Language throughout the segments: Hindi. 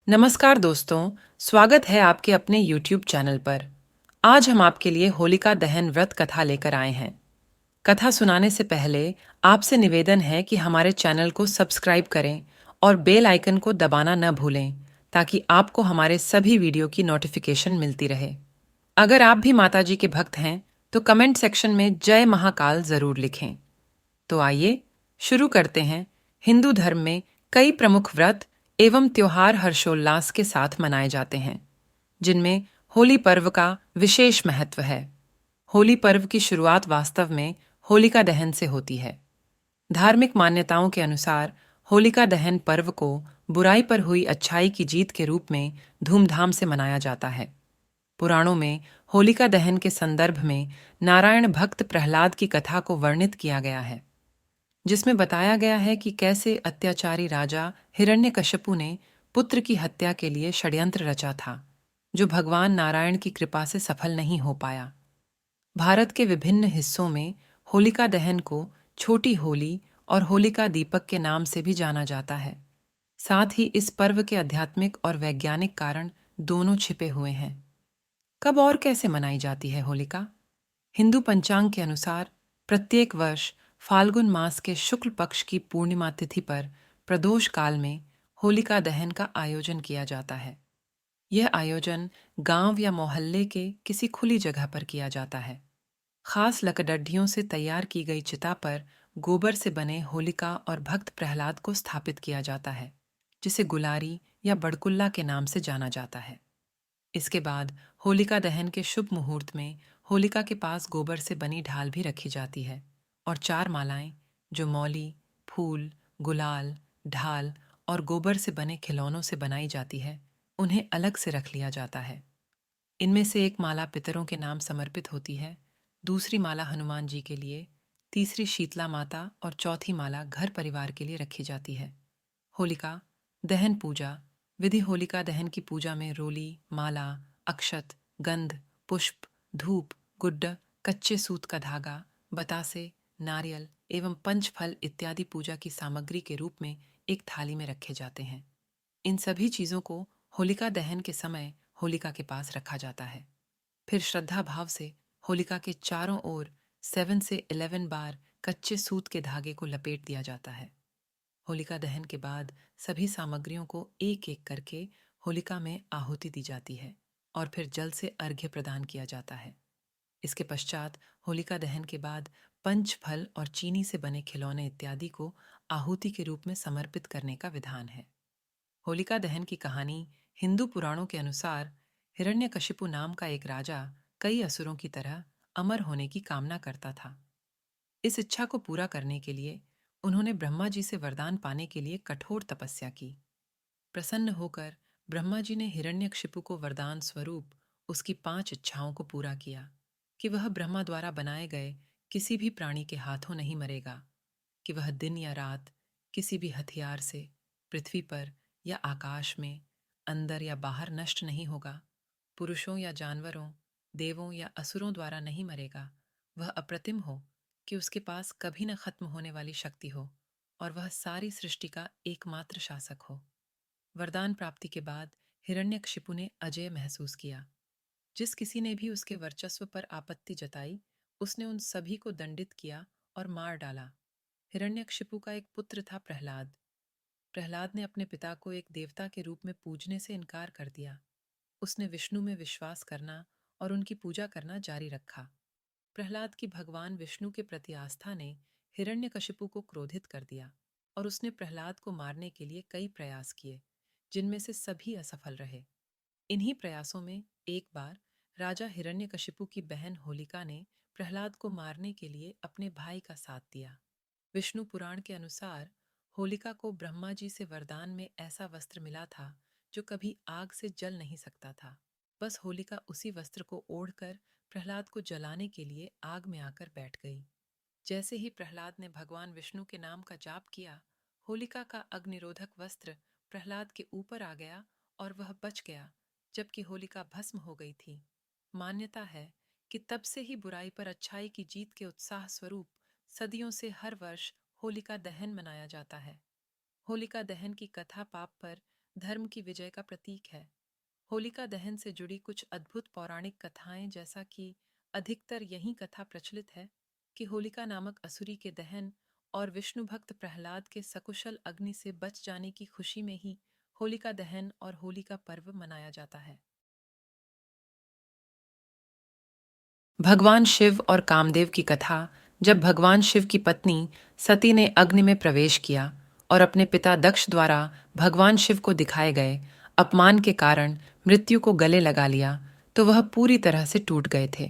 नमस्कार दोस्तों, स्वागत है आपके अपने YouTube चैनल पर। आज हम आपके लिए होलिका दहन व्रत कथा लेकर आए हैं। कथा सुनाने से पहले आपसे निवेदन है कि हमारे चैनल को सब्सक्राइब करें और बेल आइकन को दबाना न भूलें, ताकि आपको हमारे सभी वीडियो की नोटिफिकेशन मिलती रहे। अगर आप भी माताजी के भक्त हैं, तो कमेंट सेक्शन में जय महाकाल जरूर लिखें। तो आइए शुरू करते हैं। हिंदू धर्म में कई प्रमुख व्रत एवं त्योहार हर्षोल्लास के साथ मनाए जाते हैं, जिनमें होली पर्व का विशेष महत्व है। होली पर्व की शुरुआत वास्तव में होलिका दहन से होती है। धार्मिक मान्यताओं के अनुसार होलिका दहन पर्व को बुराई पर हुई अच्छाई की जीत के रूप में धूमधाम से मनाया जाता है। पुराणों में होलिका दहन के संदर्भ में नारायण भक्त प्रहलाद की कथा को वर्णित किया गया है, जिसमें बताया गया है कि कैसे अत्याचारी राजा हिरण्यकश्यपु ने पुत्र की हत्या के लिए षड्यंत्र रचा था, जो भगवान नारायण की कृपा से सफल नहीं हो पाया। भारत के विभिन्न हिस्सों में होलिका दहन को छोटी होली और होलिका दीपक के नाम से भी जाना जाता है। साथ ही इस पर्व के आध्यात्मिक और वैज्ञानिक कारण दोनों छिपे हुए हैं। कब और कैसे मनाई जाती है होलिका? हिंदू पंचांग के अनुसार प्रत्येक वर्ष फाल्गुन मास के शुक्ल पक्ष की पूर्णिमा तिथि पर प्रदोष काल में होलिका दहन का आयोजन किया जाता है। यह आयोजन गांव या मोहल्ले के किसी खुली जगह पर किया जाता है। खास लकड़ियों से तैयार की गई चिता पर गोबर से बने होलिका और भक्त प्रहलाद को स्थापित किया जाता है, जिसे गुलारी या बड़कुल्ला के नाम से जाना जाता है। इसके बाद होलिका दहन के शुभ मुहूर्त में होलिका के पास गोबर से बनी ढाल भी रखी जाती है और चार मालाएं, जो मौली, फूल, गुलाल, ढाल और गोबर से बने खिलौनों से बनाई जाती है, उन्हें अलग से रख लिया जाता है। इनमें से एक माला पितरों के नाम समर्पित होती है, दूसरी माला हनुमान जी के लिए, तीसरी शीतला माता और चौथी माला घर परिवार के लिए रखी जाती है। होलिका दहन पूजा विधि। होलिका दहन की पूजा में रोली, माला, अक्षत, गंध, पुष्प, धूप, गुड्ड, कच्चे सूत का धागा, बतासे, नारियल एवं पंचफल इत्यादि पूजा की सामग्री के रूप में एक थाली में रखे जाते हैं। इन सभी चीजों को होलिका दहन के समय होलिका के पास रखा जाता है। फिर श्रद्धा भाव से होलिका के चारों ओर 7 से 11 बार कच्चे सूत के धागे को लपेट दिया जाता है। होलिका दहन के बाद सभी सामग्रियों को एक एक करके होलिका में आहुति दी जाती है और फिर जल से अर्घ्य प्रदान किया जाता है। इसके पश्चात होलिका दहन के बाद पंच फल और चीनी से बने खिलौने इत्यादि को आहुति के रूप में समर्पित करने का विधान है। होलिका दहन की कहानी हिंदू पुराणों के अनुसार हिरण्यकशिपु नाम का एक राजा कई असुरों की तरह अमर होने की कामना करता था। इस इच्छा को पूरा करने के लिए उन्होंने ब्रह्मा जी से वरदान पाने के लिए कठोर तपस्या की। प्रसन्न होकर ब्रह्मा जी ने हिरण्यकशिपु को वरदान स्वरूप उसकी 5 इच्छाओं को पूरा किया कि वह ब्रह्मा द्वारा बनाए गए किसी भी प्राणी के हाथों नहीं मरेगा, कि वह दिन या रात किसी भी हथियार से पृथ्वी पर या आकाश में, अंदर या बाहर नष्ट नहीं होगा, पुरुषों या जानवरों, देवों या असुरों द्वारा नहीं मरेगा, वह अप्रतिम हो कि उसके पास कभी न खत्म होने वाली शक्ति हो और वह सारी सृष्टि का एकमात्र शासक हो। वरदान प्राप्ति के बाद हिरण्यकशिपु ने अजय महसूस किया। जिस किसी ने भी उसके वर्चस्व पर आपत्ति जताई, उसने उन सभी को दंडित किया और मार डाला। हिरण्यकशिपु का एक पुत्र था प्रहलाद। प्रहलाद ने अपने पिता को एक देवता के रूप में पूजने से इनकार कर दिया। उसने विष्णु में विश्वास करना और उनकी पूजा करना जारी रखा। प्रहलाद की भगवान विष्णु के प्रति आस्था ने हिरण्यकशिपु को क्रोधित कर दिया और उसने प्रहलाद को मारने के लिए कई प्रयास किए, जिनमें से सभी असफल रहे। इन्हीं प्रयासों में एक बार राजा हिरण्यकशिपु की बहन होलिका ने प्रहलाद को मारने के लिए अपने भाई का साथ दिया। विष्णु पुराण के अनुसार होलिका को ब्रह्मा जी से वरदान में ऐसा वस्त्र मिला था जो कभी आग से जल नहीं सकता था। बस होलिका उसी वस्त्र को ओढ़कर प्रहलाद को जलाने के लिए आग में आकर बैठ गई। जैसे ही प्रहलाद ने भगवान विष्णु के नाम का जाप किया, होलिका का अग्निरोधक वस्त्र प्रहलाद के ऊपर आ गया और वह बच गया, जबकि होलिका भस्म हो गई थी। मान्यता है कि तब से ही बुराई पर अच्छाई की जीत के उत्साह स्वरूप सदियों से हर वर्ष होलिका दहन मनाया जाता है। होलिका दहन की कथा पाप पर धर्म की विजय का प्रतीक है। होलिका दहन से जुड़ी कुछ अद्भुत पौराणिक कथाएं, जैसा कि अधिकतर यही कथा प्रचलित है कि होलिका नामक असुरी के दहन और विष्णु भक्त प्रहलाद के सकुशल अग्नि से बच जाने की खुशी में ही होलिका दहन और होली का पर्व मनाया जाता है। भगवान शिव और कामदेव की कथा। जब भगवान शिव की पत्नी सती ने अग्नि में प्रवेश किया और अपने पिता दक्ष द्वारा भगवान शिव को दिखाए गए अपमान के कारण मृत्यु को गले लगा लिया, तो वह पूरी तरह से टूट गए थे।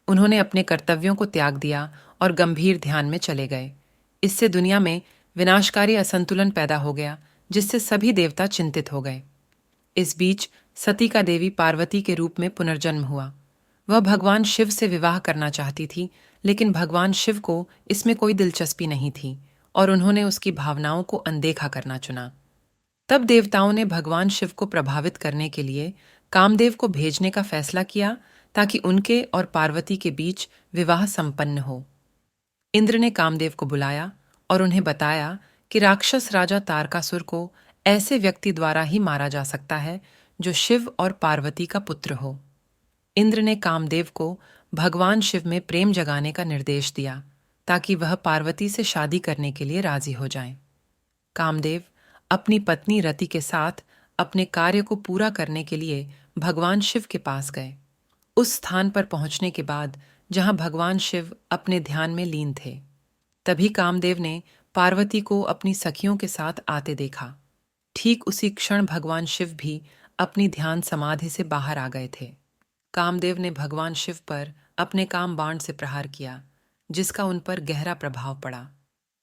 उन्होंने अपने कर्तव्यों को त्याग दिया और गंभीर ध्यान में चले गए। इससे दुनिया में विनाशकारी असंतुलन पैदा हो गया, जिससे सभी देवता चिंतित हो गए। इस बीच सती का देवी पार्वती के रूप में पुनर्जन्म हुआ। वह भगवान शिव से विवाह करना चाहती थी, लेकिन भगवान शिव को इसमें कोई दिलचस्पी नहीं थी और उन्होंने उसकी भावनाओं को अनदेखा करना चुना। तब देवताओं ने भगवान शिव को प्रभावित करने के लिए कामदेव को भेजने का फैसला किया, ताकि उनके और पार्वती के बीच विवाह संपन्न हो। इंद्र ने कामदेव को बुलाया और उन्हें बताया कि राक्षस राजा तारकासुर को ऐसे व्यक्ति द्वारा ही मारा जा सकता है जो शिव और पार्वती का पुत्र हो। इंद्र ने कामदेव को भगवान शिव में प्रेम जगाने का निर्देश दिया, ताकि वह पार्वती से शादी करने के लिए राजी हो जाएं। कामदेव अपनी पत्नी रति के साथ अपने कार्य को पूरा करने के लिए भगवान शिव के पास गए। उस स्थान पर पहुंचने के बाद जहां भगवान शिव अपने ध्यान में लीन थे, तभी कामदेव ने पार्वती को अपनी सखियों के साथ आते देखा। ठीक उसी क्षण भगवान शिव भी अपनी ध्यान समाधि से बाहर आ गए थे। कामदेव ने भगवान शिव पर अपने काम बाण से प्रहार किया, जिसका उन पर गहरा प्रभाव पड़ा।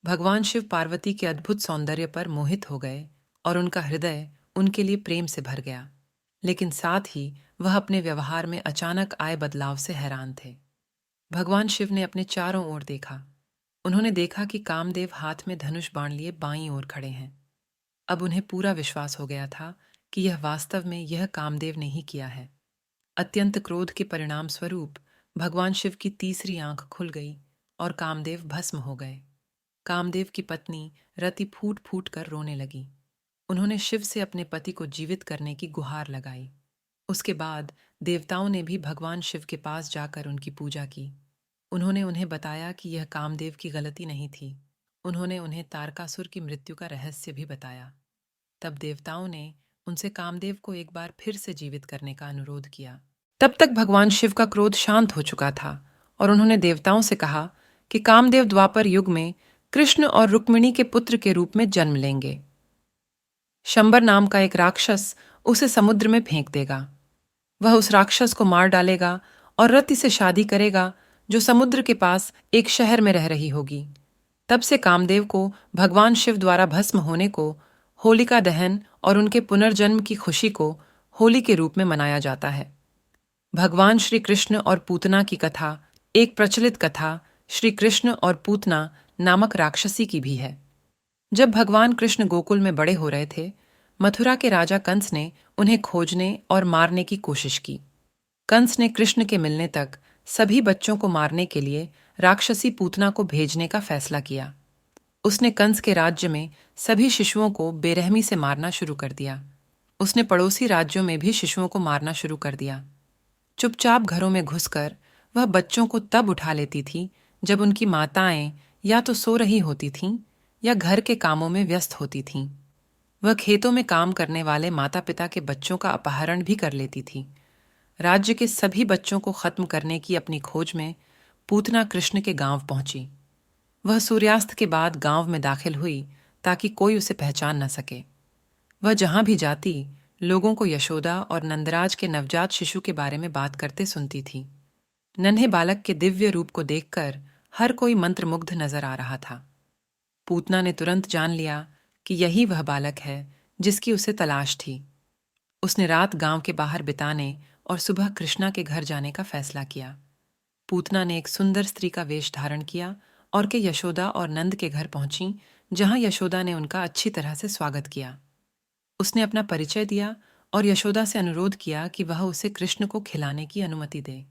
भगवान शिव पार्वती के अद्भुत सौंदर्य पर मोहित हो गए और उनका हृदय उनके लिए प्रेम से भर गया, लेकिन साथ ही वह अपने व्यवहार में अचानक आए बदलाव से हैरान थे। भगवान शिव ने अपने चारों ओर देखा। उन्होंने देखा कि कामदेव हाथ में धनुष बाण लिए बाईं ओर खड़े हैं। अब उन्हें पूरा विश्वास हो गया था कि यह वास्तव में यह कामदेव ने ही किया है। अत्यंत क्रोध के परिणाम स्वरूप भगवान शिव की तीसरी आंख खुल गई और कामदेव भस्म हो गए। कामदेव की पत्नी रति फूट फूट कर रोने लगी। उन्होंने शिव से अपने पति को जीवित करने की गुहार लगाई। उसके बाद देवताओं ने भी भगवान शिव के पास जाकर उनकी पूजा की। उन्होंने उन्हें बताया कि यह कामदेव की गलती नहीं थी। उन्होंने उन्हें तारकासुर की मृत्यु का रहस्य भी बताया। तब देवताओं ने उनसे कामदेव को एक बार फिर से जीवित करने का अनुरोध किया। तब तक भगवान शिव का क्रोध शांत हो चुका था और उन्होंने देवताओं से कहा कि कामदेव द्वापर युग में कृष्ण और रुक्मिणी के पुत्र के रूप में जन्म लेंगे। शंबर नाम का एक राक्षस उसे समुद्र में फेंक देगा। वह उस राक्षस को मार डालेगा और रति से शादी करेगा, जो समुद्र के पास एक शहर में रह रही होगी। तब से कामदेव को भगवान शिव द्वारा भस्म होने को, होलिका दहन और उनके पुनर्जन्म की खुशी को होली के रूप में मनाया जाता है। भगवान श्री कृष्ण और पूतना की कथा। एक प्रचलित कथा श्री कृष्ण और पूतना नामक राक्षसी की भी है। जब भगवान कृष्ण गोकुल में बड़े हो रहे थे, मथुरा के राजा कंस ने उन्हें खोजने और मारने की कोशिश की। कंस ने कृष्ण के मिलने तक सभी बच्चों को मारने के लिए राक्षसी पूतना को भेजने का फैसला किया। उसने कंस के राज्य में सभी शिशुओं को बेरहमी से मारना शुरू कर दिया। उसने पड़ोसी राज्यों में भी शिशुओं को मारना शुरू कर दिया। चुपचाप घरों में घुसकर वह बच्चों को तब उठा लेती थी जब उनकी माताएं या तो सो रही होती थीं या घर के कामों में व्यस्त होती थीं। वह खेतों में काम करने वाले माता पिता के बच्चों का अपहरण भी कर लेती थी। राज्य के सभी बच्चों को खत्म करने की अपनी खोज में पूतना कृष्ण के गांव पहुंची। वह सूर्यास्त के बाद गांव में दाखिल हुई ताकि कोई उसे पहचान न सके। वह जहां भी जाती, लोगों को यशोदा और नंदराज के नवजात शिशु के बारे में बात करते सुनती थी। नन्हे बालक के दिव्य रूप को देखकर हर कोई मंत्रमुग्ध नजर आ रहा था। पूतना ने तुरंत जान लिया कि यही वह बालक है जिसकी उसे तलाश थी। उसने रात गांव के बाहर बिताने और सुबह कृष्णा के घर जाने का फैसला किया। पूतना ने एक सुंदर स्त्री का वेश धारण किया और के यशोदा और नंद के घर पहुंची, जहां यशोदा ने उनका अच्छी तरह से स्वागत किया। उसने अपना परिचय दिया और यशोदा से अनुरोध किया कि वह उसे कृष्ण को खिलाने की अनुमति दे।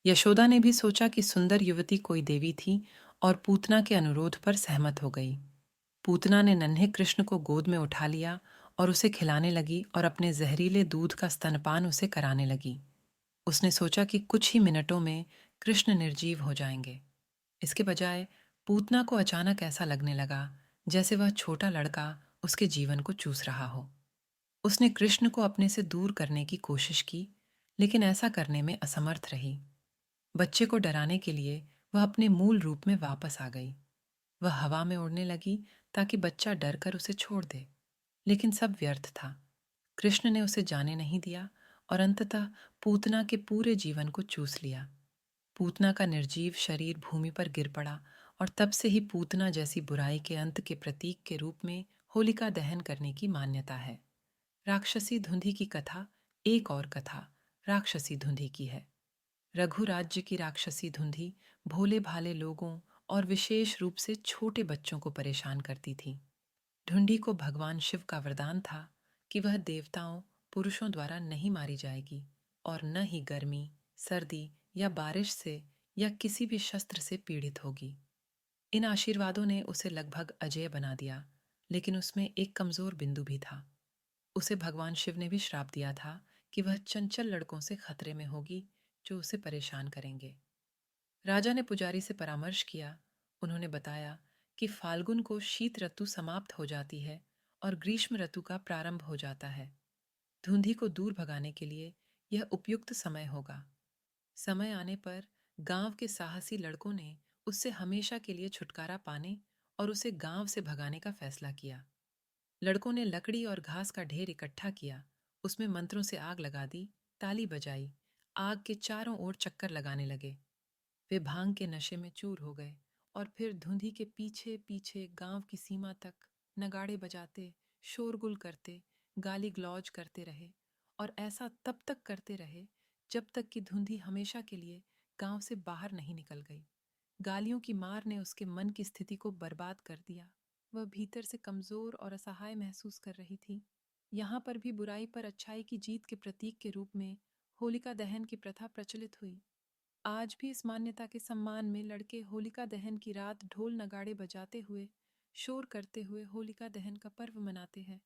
यशोदा ने भी सोचा कि सुंदर युवती कोई देवी थी और पूतना के अनुरोध पर सहमत हो गई। पूतना ने नन्हे कृष्ण को गोद में उठा लिया और उसे खिलाने लगी और अपने जहरीले दूध का स्तनपान उसे कराने लगी। उसने सोचा कि कुछ ही मिनटों में कृष्ण निर्जीव हो जाएंगे। इसके बजाय पूतना को अचानक ऐसा लगने लगा जैसे वह छोटा लड़का उसके जीवन को चूस रहा हो। उसने कृष्ण को अपने से दूर करने की कोशिश की, लेकिन ऐसा करने में असमर्थ रही। बच्चे को डराने के लिए वह अपने मूल रूप में वापस आ गई। वह हवा में उड़ने लगी ताकि बच्चा डरकर उसे छोड़ दे, लेकिन सब व्यर्थ था। कृष्ण ने उसे जाने नहीं दिया और अंततः पूतना के पूरे जीवन को चूस लिया। पूतना का निर्जीव शरीर भूमि पर गिर पड़ा और तब से ही पूतना जैसी बुराई के अंत के प्रतीक के रूप में होलिका दहन करने की मान्यता है। राक्षसी धुंधी की कथा एक और कथा राक्षसी धुंधी की है। रघु राज्य की राक्षसी धुंधी भोले भाले लोगों और विशेष रूप से छोटे बच्चों को परेशान करती थी। ढूंढी को भगवान शिव का वरदान था कि वह देवताओं पुरुषों द्वारा नहीं मारी जाएगी और न ही गर्मी, सर्दी या बारिश से या किसी भी शस्त्र से पीड़ित होगी। इन आशीर्वादों ने उसे लगभग अजेय बना दिया, लेकिन उसमें एक कमजोर बिंदु भी था। उसे भगवान शिव ने भी श्राप दिया था कि वह चंचल लड़कों से खतरे में होगी जो उसे परेशान करेंगे। राजा ने पुजारी से परामर्श किया। उन्होंने बताया कि फाल्गुन को शीत ऋतु समाप्त हो जाती है और ग्रीष्म ऋतु का प्रारंभ हो जाता है। धुंधी को दूर भगाने के लिए यह उपयुक्त समय होगा। समय आने पर गांव के साहसी लड़कों ने उससे हमेशा के लिए छुटकारा पाने और उसे गांव से भगाने का फैसला किया। लड़कों ने लकड़ी और घास का ढेर इकट्ठा किया, उसमें मंत्रों से आग लगा दी, ताली बजाई, आग के चारों ओर चक्कर लगाने लगे। वे भांग के नशे में चूर हो गए और फिर धुंधी के पीछे पीछे गांव की सीमा तक नगाड़े बजाते, शोरगुल करते, गाली गलौज करते रहे और ऐसा तब तक करते रहे जब तक कि धुंधी हमेशा के लिए गांव से बाहर नहीं निकल गई। गालियों की मार ने उसके मन की स्थिति को बर्बाद कर दिया। वह भीतर से कमजोर और असहाय महसूस कर रही थी। यहाँ पर भी बुराई पर अच्छाई की जीत के प्रतीक के रूप में होलिका दहन की प्रथा प्रचलित हुई। आज भी इस मान्यता के सम्मान में लड़के होलिका दहन की रात ढोल नगाड़े बजाते हुए, शोर करते हुए होलिका दहन का पर्व मनाते हैं।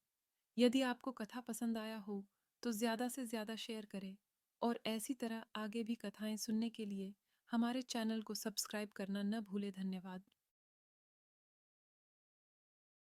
यदि आपको कथा पसंद आया हो तो ज़्यादा से ज़्यादा शेयर करें और ऐसी तरह आगे भी कथाएं सुनने के लिए हमारे चैनल को सब्सक्राइब करना न भूलें। धन्यवाद।